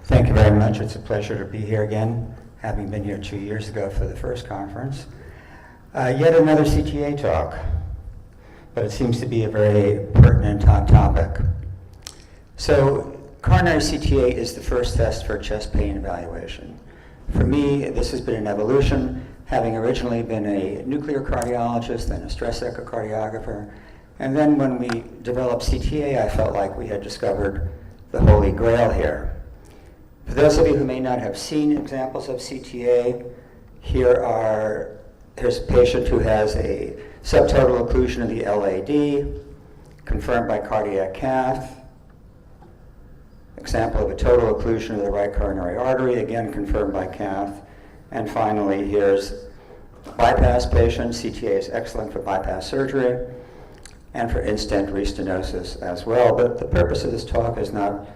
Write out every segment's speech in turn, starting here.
Thank you very much. It's a pleasure to be here again, having been here 2 years ago for the first conference. Yet another CTA talk, but it seems to be a very pertinent hot topic. So, coronary CTA is the first test for chest pain evaluation. For me, this has been an evolution, having originally been a nuclear cardiologist, then a stress echocardiographer, and then when we developed CTA, I felt like we had discovered the holy grail here. For those of you who may not have seen examples of CTA, here's a patient who has a subtotal occlusion of the LAD, confirmed by cardiac cath. Example of a total occlusion of the right coronary artery, again confirmed by cath. And finally, here's a bypass patient. CTA is excellent for bypass surgery and for in-stent restenosis as well. But the purpose of this talk is not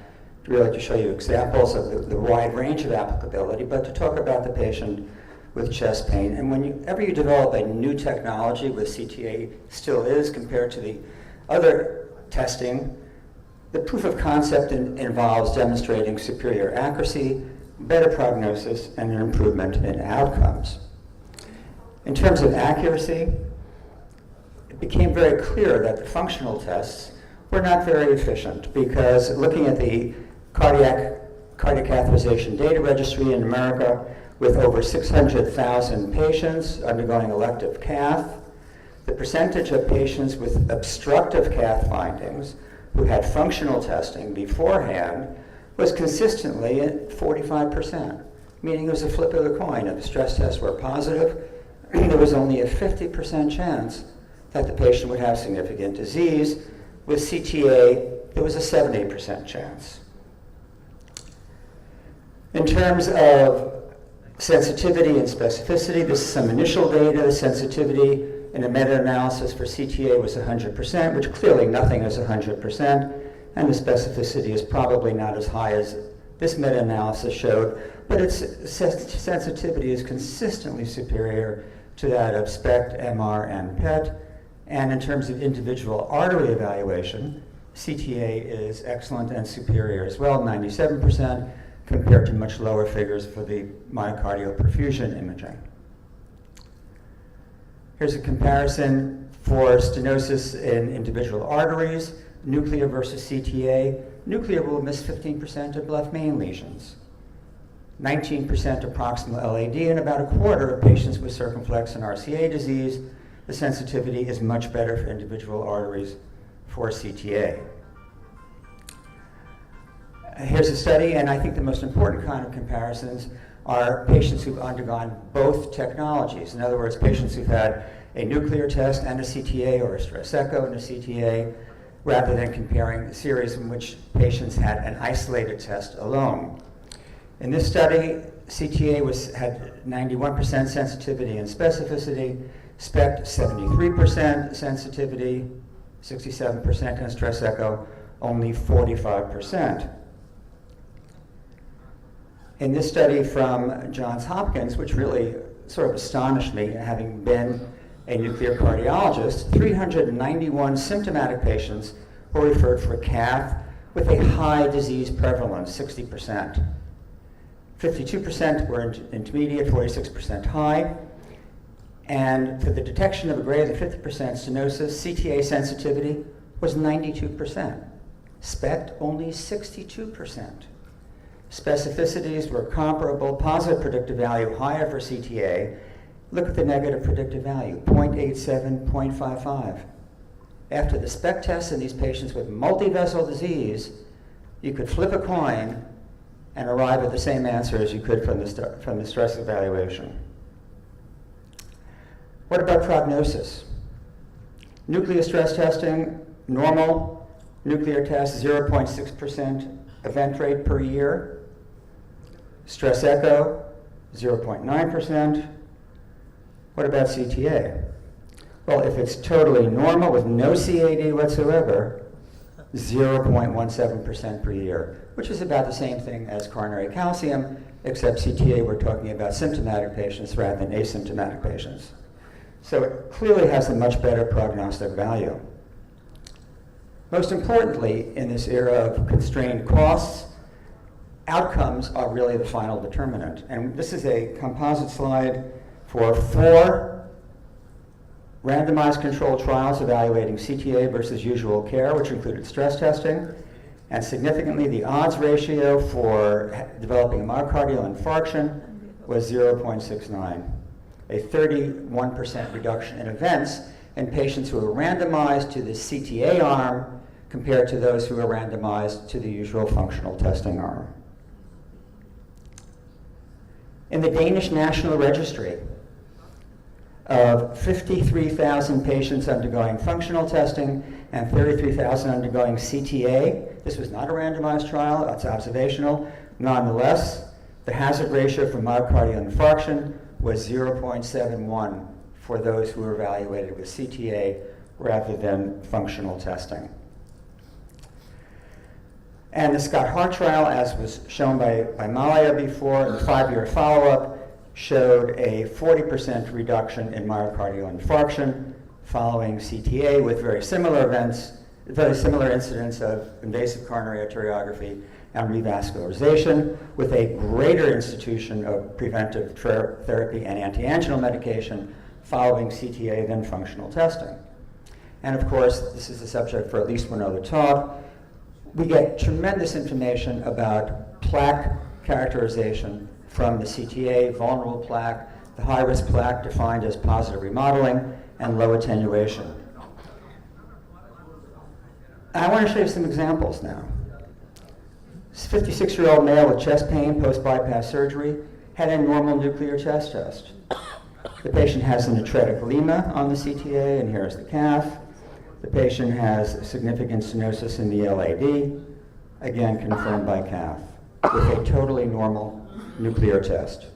really to show you examples of the wide range of applicability, but to talk about the patient with chest pain. And whenever you develop a new technology, with CTA still is compared to the other testing, the proof of concept involves demonstrating superior accuracy, better prognosis, and an improvement in outcomes. In terms of accuracy, it became very clear that the functional tests were not very efficient, because looking at the cardiac catheterization data registry in America, with over 600,000 patients undergoing elective cath, the percentage of patients with obstructive cath findings who had functional testing beforehand was consistently at 45%, meaning it was a flip of the coin. If the stress tests were positive, there was only a 50% chance that the patient would have significant disease. With CTA, there was a 70% chance. In terms of sensitivity and specificity, this is some initial data. The sensitivity in a meta-analysis for CTA was 100%, which clearly nothing is 100%, and the specificity is probably not as high as this meta-analysis showed, but its sensitivity is consistently superior to that of SPECT, MR, and PET. And in terms of individual artery evaluation, CTA is excellent and superior as well, 97%, compared to much lower figures for the myocardial perfusion imaging. Here's a comparison for stenosis in individual arteries, nuclear versus CTA. Nuclear will miss 15% of left main lesions, 19% of proximal LAD, and about a quarter of patients with circumflex and RCA disease. The sensitivity is much better for individual arteries for CTA. Here's a study, and I think the most important kind of comparisons are patients who've undergone both technologies. In other words, patients who've had a nuclear test and a CTA, or a stress echo and a CTA, rather than comparing a series in which patients had an isolated test alone. In this study, CTA had 91% sensitivity and specificity, SPECT 73% sensitivity, 67%, and stress echo only 45%. In this study from Johns Hopkins, which really sort of astonished me, having been a nuclear cardiologist, 391 symptomatic patients were referred for cath with a high disease prevalence, 60%. 52% were intermediate, 46% high. And for the detection of a greater than 50% stenosis, CTA sensitivity was 92%. SPECT only 62%. Specificities were comparable, positive predictive value higher for CTA. Look at the negative predictive value, 0.87, 0.55. After the SPECT test in these patients with multi-vessel disease, you could flip a coin and arrive at the same answer as you could from the stress evaluation. What about prognosis? Nuclear stress testing, normal. Nuclear test, 0.6% event rate per year. Stress echo, 0.9%. What about CTA? Well, if it's totally normal with no CAD whatsoever, 0.17% per year, which is about the same thing as coronary calcium, except CTA we're talking about symptomatic patients rather than asymptomatic patients. So it clearly has a much better prognostic value. Most importantly, in this era of constrained costs, outcomes are really the final determinant. And this is a composite slide for 4 randomized controlled trials evaluating CTA versus usual care, which included stress testing. And significantly, the odds ratio for developing a myocardial infarction was 0.69, a 31% reduction in events in patients who were randomized to the CTA arm compared to those who were randomized to the usual functional testing arm. In the Danish National Registry, of 53,000 patients undergoing functional testing and 33,000 undergoing CTA. This was not a randomized trial, it's observational. Nonetheless, the hazard ratio for myocardial infarction was 0.71 for those who were evaluated with CTA rather than functional testing. And the Scott Hart trial, as was shown by Malia before, in the 5-year follow-up, showed a 40% reduction in myocardial infarction following CTA with very similar events, very similar incidence of invasive coronary arteriography and revascularization, with a greater institution of preventive therapy and antianginal medication following CTA than functional testing. And of course, this is the subject for at least one other talk. We get tremendous information about plaque characterization from the CTA, vulnerable plaque, the high-risk plaque defined as positive remodeling, and low attenuation. I want to show you some examples now. This 56-year-old male with chest pain post-bypass surgery had a normal nuclear chest test. The patient has an atretic lima on the CTA, and here's the cath. The patient has significant stenosis in the LAD, again confirmed by cath, with a totally normal nuclear test.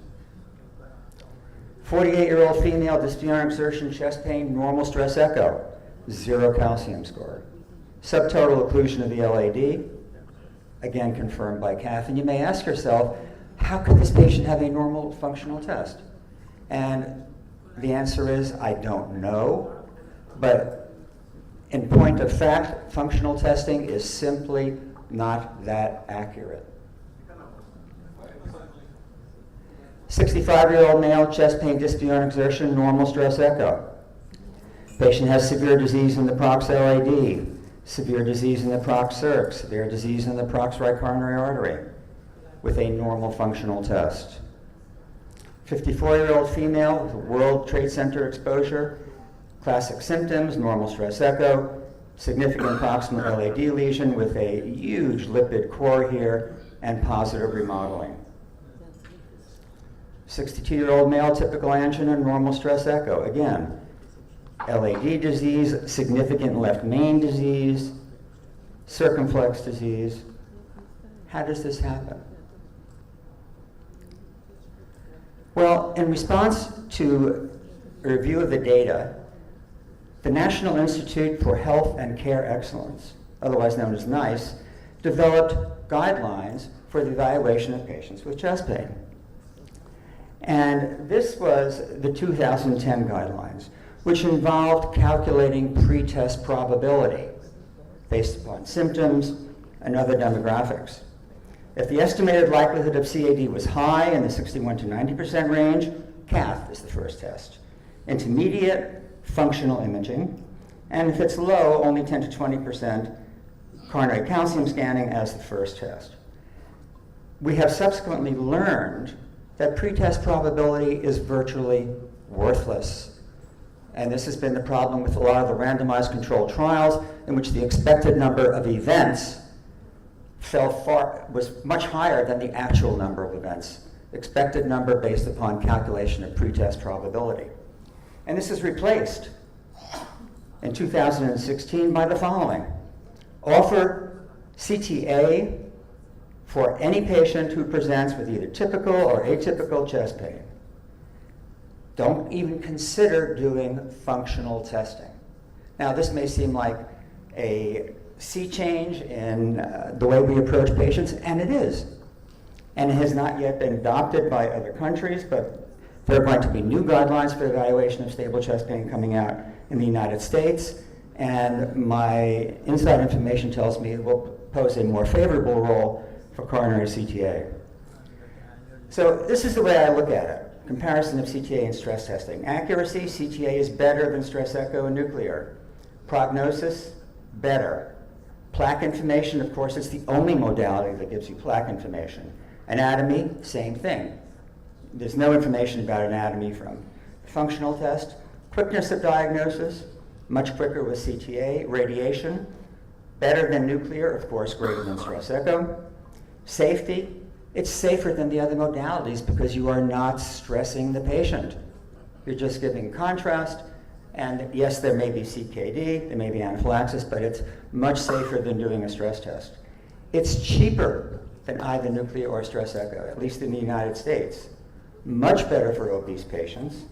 48-year-old female, dyspneic exertion, chest pain, normal stress echo, 0 calcium score. Subtotal occlusion of the LAD, again confirmed by cath. And you may ask yourself, how could this patient have a normal functional test? And the answer is, I don't know. But in point of fact, functional testing is simply not that accurate. 65-year-old male, chest pain, dyspneic exertion, normal stress echo. Patient has severe disease in the prox LAD, severe disease in the prox circ, severe disease in the prox right coronary artery, with a normal functional test. 54-year-old female with World Trade Center exposure, classic symptoms, normal stress echo, significant proximal LAD lesion with a huge lipid core here, and positive remodeling. 62-year-old male, typical angina, normal stress echo. Again, LAD disease, significant left main disease, circumflex disease. How does this happen? Well, in response to a review of the data, the National Institute for Health and Care Excellence, otherwise known as NICE, developed guidelines for the evaluation of patients with chest pain. And this was the 2010 guidelines, which involved calculating pretest probability based upon symptoms and other demographics. If the estimated likelihood of CAD was high in the 61 to 90% range, cath is the first test. Intermediate, functional imaging. And if it's low, only 10 to 20%, coronary calcium scanning as the first test. We have subsequently learned that pretest probability is virtually worthless. And this has been the problem with a lot of the randomized controlled trials in which the expected number of events was much higher than the actual number of events. Expected number based upon calculation of pretest probability. And this is replaced in 2016 by the following. Offer CTA for any patient who presents with either typical or atypical chest pain. Don't even consider doing functional testing. Now, this may seem like a sea change in the way we approach patients, and it is. And it has not yet been adopted by other countries, but there are going to be new guidelines for evaluation of stable chest pain coming out in the United States, and my inside information tells me it will pose a more favorable role for coronary CTA. So this is the way I look at it. Comparison of CTA and stress testing. Accuracy, CTA is better than stress echo and nuclear. Prognosis, better. Plaque information, of course, it's the only modality that gives you plaque information. Anatomy, same thing. There's no information about anatomy from functional test. Quickness of diagnosis, much quicker with CTA. Radiation, better than nuclear, of course, greater than stress echo. Safety, it's safer than the other modalities because you are not stressing the patient. You're just giving contrast, and yes, there may be CKD, there may be anaphylaxis, but it's much safer than doing a stress test. It's cheaper than either nuclear or stress echo, at least in the United States. Much better for obese patients.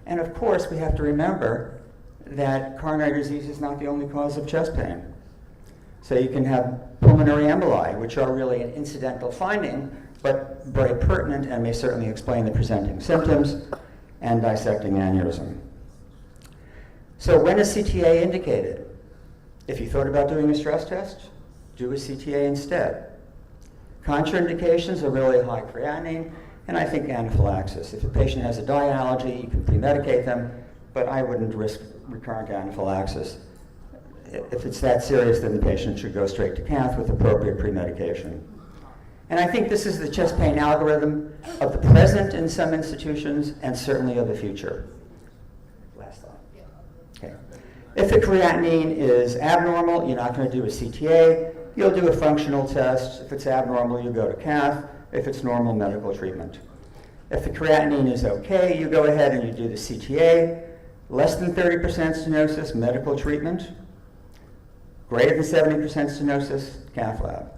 And of course, we have to remember that coronary disease is not the only cause of chest pain. So you can have pulmonary emboli, which are really an incidental finding, but very pertinent and may certainly explain the presenting symptoms and dissecting aneurysm. So when is CTA indicated? If you thought about doing a stress test, do a CTA instead. Contraindications are really high creatinine, and I think anaphylaxis. If a patient has a dye allergy, you can pre-medicate them, but I wouldn't risk recurrent anaphylaxis. If it's that serious, then the patient should go straight to cath with appropriate pre-medication. And I think this is the chest pain algorithm of the present in some institutions and certainly of the future. Last thought. Okay. If the creatinine is abnormal, you're not going to do a CTA. You'll do a functional test. If it's abnormal, you go to cath. If it's normal, medical treatment. If the creatinine is okay, you go ahead and you do the CTA. Less than 30% stenosis, medical treatment. Greater than 70% stenosis, cath lab.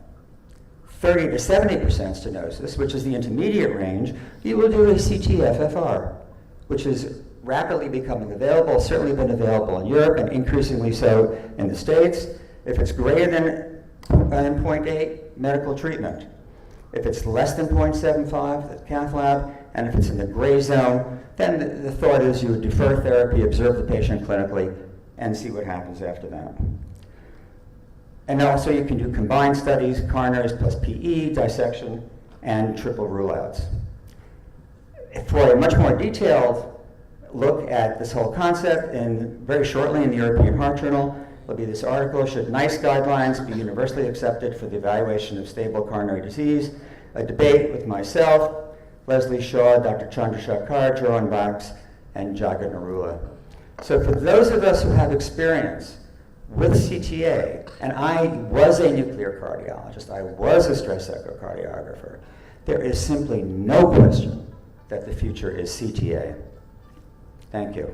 30 to 70% stenosis, which is the intermediate range, you will do a CT-FFR, which is rapidly becoming available, certainly been available in Europe and increasingly so in the States. If it's greater than 0.8, medical treatment. If it's less than 0.75, the cath lab, and if it's in the gray zone, then the thought is you would defer therapy, observe the patient clinically, and see what happens after that. And also you can do combined studies, coronaries plus PE, dissection, and triple rule-outs. For a much more detailed look at this whole concept, very shortly in the European Heart Journal, there'll be this article, Should NICE guidelines be universally accepted for the evaluation of stable coronary disease? A debate with myself, Leslie Shaw, Dr. Chandrasekhar, Joan Bax, and Jagat Narula. So for those of us who have experience with CTA, and I was a nuclear cardiologist, I was a stress echocardiographer, there is simply no question that the future is CTA. Thank you.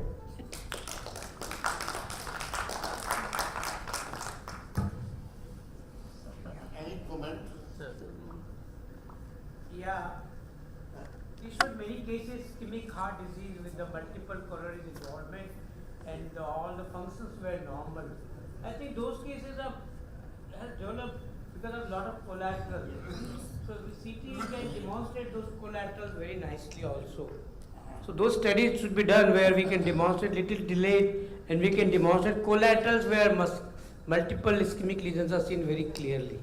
Any comment? Yeah. We showed many cases ischemic heart disease with the multiple coronary involvement and all the functions were normal. I think those cases have developed because of a lot of collateral. So the CT can demonstrate those collaterals very nicely also. So those studies should be done where we can demonstrate little delayed and we can demonstrate collaterals where multiple ischemic lesions are seen very clearly.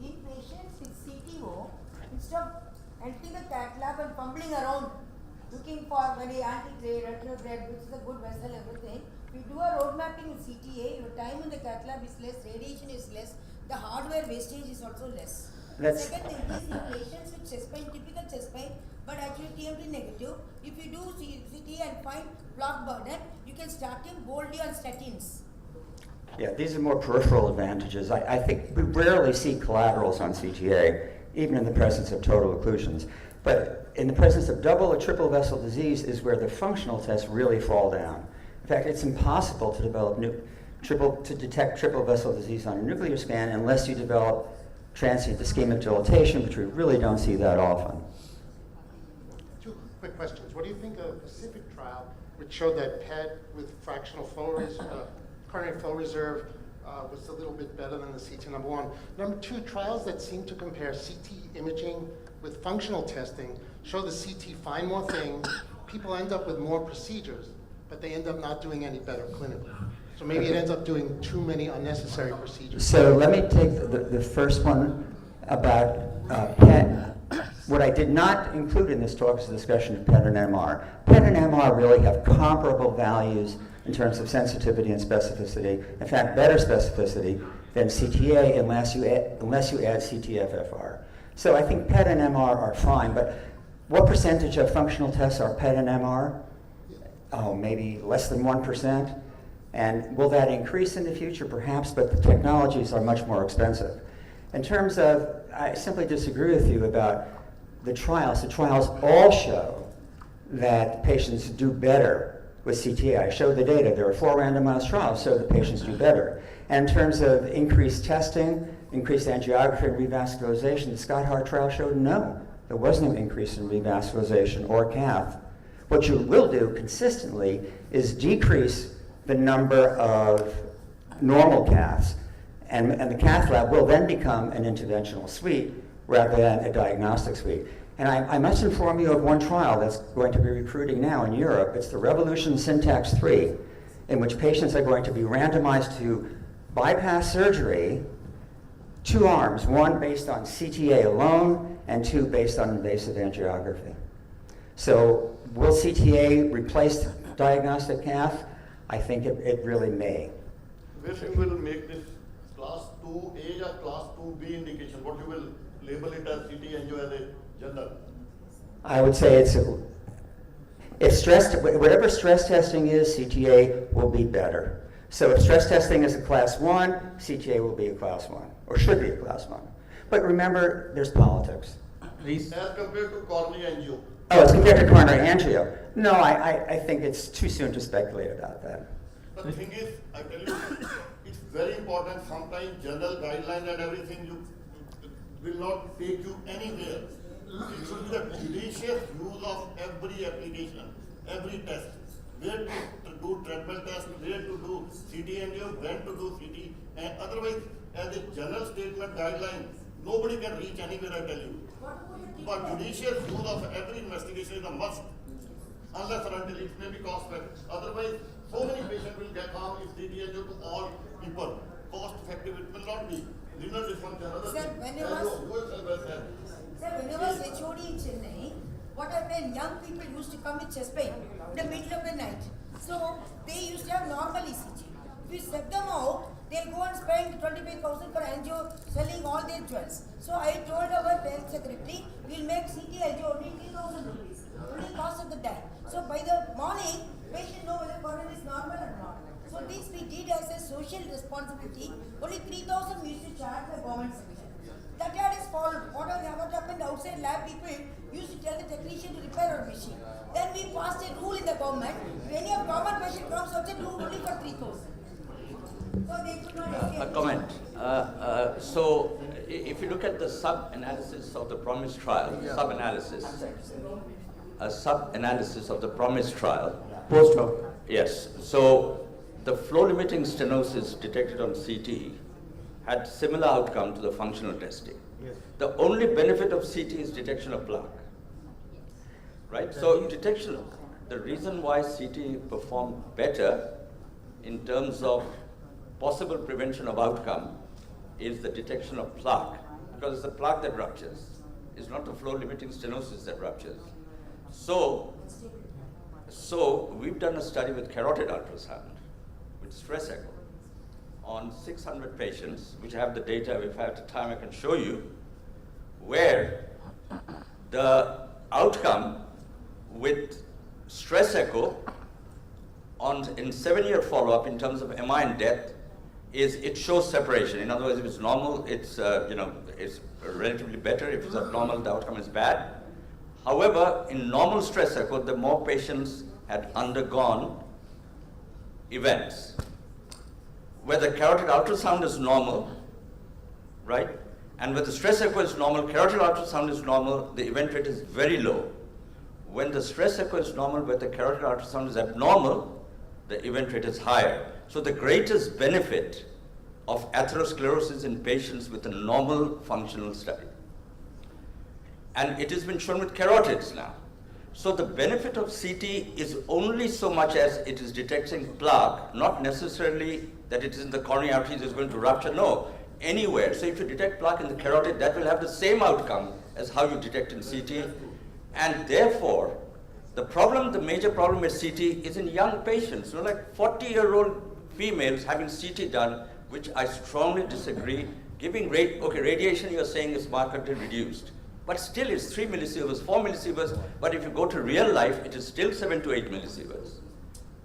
In patients with CTO, instead of entering the cath lab and fumbling around looking for very anti-retrograde, which is a good vessel, everything, we do a road mapping in CTA, your time in the cath lab is less, radiation is less, the hardware wastage is also less. Second thing is in patients with chest pain, typical chest pain, but actually TMT negative, if you do CT and find plaque burden, you can start him boldly on statins. Yeah, these are more peripheral advantages. I think we rarely see collaterals on CTA, even in the presence of total occlusions. But in the presence of double or triple vessel disease is where the functional tests really fall down. In fact, it's impossible to develop detect triple vessel disease on a nuclear scan unless you develop transient ischemic dilatation, which we really don't see that often. Two quick questions. What do you think of the Pacific trial, which showed that PET with fractional flow coronary flow reserve was a little bit better than the CT, number one. Number two, trials that seem to compare CT imaging with functional testing show the CT find more things, people end up with more procedures, but they end up not doing any better clinically. So maybe it ends up doing too many unnecessary procedures. So let me take the first one about PET. What I did not include in this talk is a discussion of PET and MR. PET and MR really have comparable values in terms of sensitivity and specificity. In fact, better specificity than CTA unless you add CTFFR. So I think PET and MR are fine, but what percentage of functional tests are PET and MR? Oh, maybe less than 1%. And will that increase in the future? Perhaps, but the technologies are much more expensive. In terms of, I simply disagree with you about the trials. The trials all show that patients do better with CTA. I showed the data. There are 4 randomized trials so that patients do better. And in terms of increased testing, increased angiography and revascularization, the Scott Hart trial showed no. There was no increase in revascularization or cath. What you will do consistently is decrease the number of normal caths, and the cath lab will then become an interventional suite rather than a diagnostic suite. And I must inform you of one trial that's going to be recruiting now in Europe. It's the Revolution Syntax 3, in which patients are going to be randomized to bypass surgery, 2 arms, 1 based on CTA alone and 2 based on invasive angiography. So will CTA replace diagnostic cath? I think it really may. Where you will make this class 2A or class 2B indication? What you will label it as CT angio as a general? I would say whatever stress testing is, CTA will be better. So if stress testing is a class 1, CTA will be a class 1, or should be a class 1. But remember, there's politics. As compared to coronary angio. Oh, it's compared to coronary angio. No, I think it's too soon to speculate about that. The thing is, I tell you, it's very important. Sometimes general guidelines and everything you will not take you anywhere. It should be the judicious use of every application, every test. Where to do treadmill test, where to do CT angio, when to do CT, and otherwise, as a general statement guideline, nobody can reach anywhere, I tell you. But judicious use of every investigation is a must, unless or until it may be cost effective. Otherwise, so many patients will get harm if CT angio to all people. Cost effective it will not be. Renal dysfunction, other Sir, things. when I was HOD in Chennai, what happened, young people used to come with chest pain in the middle of the night. So they used to have normal ECG. If you set them out, they'll go and spend 25,000 for angio, selling all their jewels. So I told our health secretary, we'll make CT angio only 3,000 rupees, only cost of the time. So by the morning, patient know whether coronary is normal or not. So this we did as a social responsibility. Only 3,000 we used to charge the government section. That had is followed. What happened outside lab people used to tell the technician to repair our machine. Then we passed a rule in the government. If any of common patient comes outside, do only for 3,000. So they could not escape. A comment. So if you look at the sub-analysis of the PROMISE trial, sub-analysis of the PROMISE trial. Post-hoc. Yes. So the flow-limiting stenosis detected on CT had similar outcome to the functional testing. Yes. The only benefit of CT is detection of plaque. Right? So detection, the reason why CT performed better in terms of possible prevention of outcome is the detection of plaque, because it's the plaque that ruptures. It's not the flow-limiting stenosis that ruptures. So we've done a study with carotid ultrasound, with stress echo, on 600 patients, which I have the data. If I have the time, I can show you, where the outcome with stress echo in 7-year follow-up in terms of MI and death is it shows separation. In other words, if it's normal, it's it's relatively better. If it's abnormal, the outcome is bad. However, in normal stress echo, the more patients had undergone events. Where the carotid ultrasound is normal, right? And where the stress echo is normal, carotid ultrasound is normal, the event rate is very low. When the stress echo is normal, where the carotid ultrasound is abnormal, the event rate is higher. So the greatest benefit of atherosclerosis in patients with a normal functional study. And it has been shown with carotids now. So the benefit of CT is only so much as it is detecting plaque, not necessarily that it is in the coronary arteries is going to rupture. No, anywhere. So if you detect plaque in the carotid, that will have the same outcome as how you detect in CT. And therefore, the major problem with CT is in young patients. So like 40-year-old females having CT done, which I strongly disagree. Giving radiation, you're saying, is markedly reduced. But still it's 3 millisieverts, 4 millisieverts, but if you go to real life, it is still 7 to 8 millisieverts.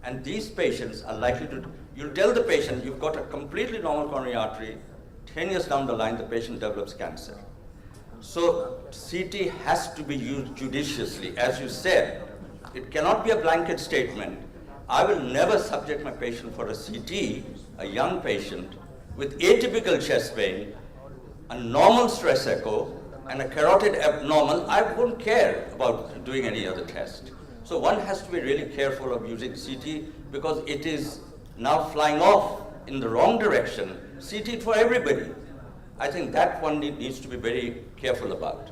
And these patients are likely to, you'll tell the patient you've got a completely normal coronary artery, 10 years down the line, the patient develops cancer. So CT has to be used judiciously. As you said, it cannot be a blanket statement. I will never subject my patient for a CT, a young patient, with atypical chest pain, a normal stress echo, and a carotid abnormal. I wouldn't care about doing any other test. So one has to be really careful of using CT because it is now flying off in the wrong direction. CT for everybody. I think that one needs to be very careful about.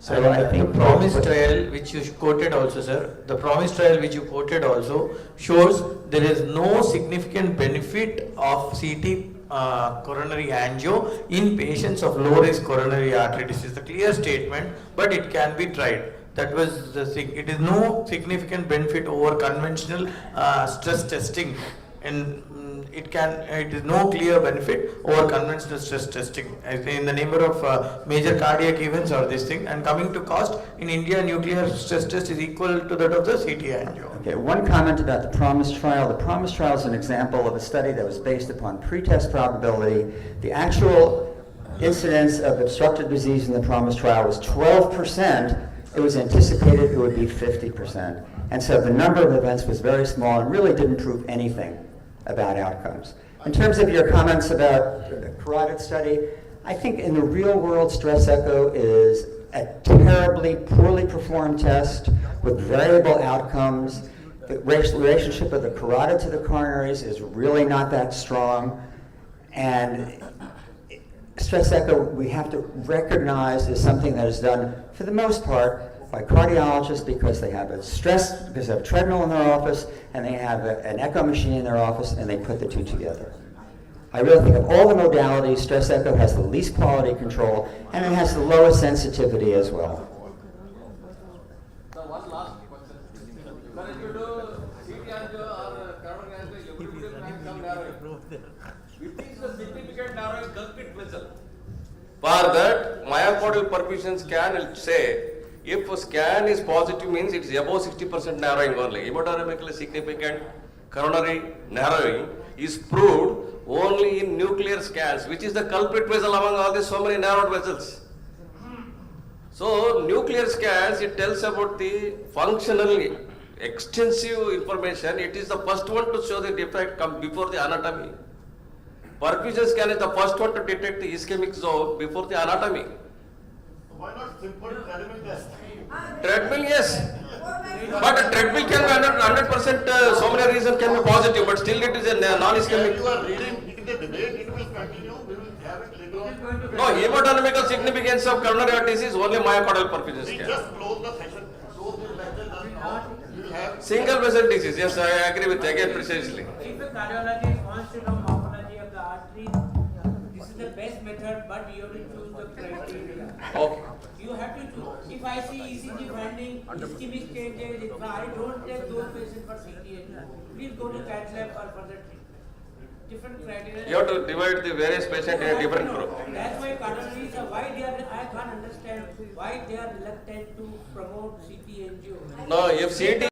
Sir, So I think the PROMISE trial which you quoted also, sir, the PROMISE trial which you quoted also shows there is no significant benefit of CT coronary angio in patients of low risk coronary artery disease. The clear statement, but it can be tried. That was the thing. It is no significant benefit over conventional stress testing, and it is no clear benefit over conventional stress testing in the number of major cardiac events or this thing. And coming to cost, in India, nuclear stress test is equal to that of the CT angio. Okay, one comment about the PROMISE trial. The PROMISE trial is an example of a study that was based upon pretest probability. The actual incidence of obstructive disease in the PROMISE trial was 12%. It was anticipated it would be 50%. And so the number of events was very small and really didn't prove anything about outcomes. In terms of your comments about the carotid study, I think in the real world, stress echo is a terribly poorly performed test with variable outcomes. The relationship of the carotid to the coronaries is really not that strong. And stress echo, we have to recognize, is something that is done for the most part by cardiologists because they have because they have a treadmill in their office and they have an echo machine in their office and they put the two together. I really think of all the modalities, stress echo has the least quality control and it has the lowest sensitivity as well. So one last question. Sir, if you do CT angio or coronary angio, equilibrium can come narrowing. Which is the significant narrowing culprit vessel? For that, myocardial perfusion scan will say, if a scan is positive means it's above 60% narrowing only. Hemodynamically significant coronary narrowing is proved only in nuclear scans, which is the culprit vessel among all these so many narrowed vessels. So nuclear scans, it tells about the functional extensive information. It is the first one to show the defect come before the anatomy. Perfusion scan is the first one to detect the ischemic zone before the anatomy. Why not simple treadmill test? Treadmill, yes. But a treadmill can be 100%, so many reasons can be positive, but still it is a non-ischemic. You are reading in the debate, it will continue, we will have it later on. No, hemodynamical significance of coronary artery disease is only myocardial perfusion We scan. just close the session, close the lecture just now. You will have. Single vessel disease, yes, I agree with again precisely. If a cardiologist wants to know morphology of the artery, this is the best method, but you have to choose the criteria. Okay. You have to choose. If I see ECG finding ischemic changes, if I don't take those patients for CT, please go to cath lab or further treatment. Different criteria. You have to divide the various patients in a different group. That's why cardiologists are why they are. I can't understand why they are reluctant to promote CT angio. No, if CT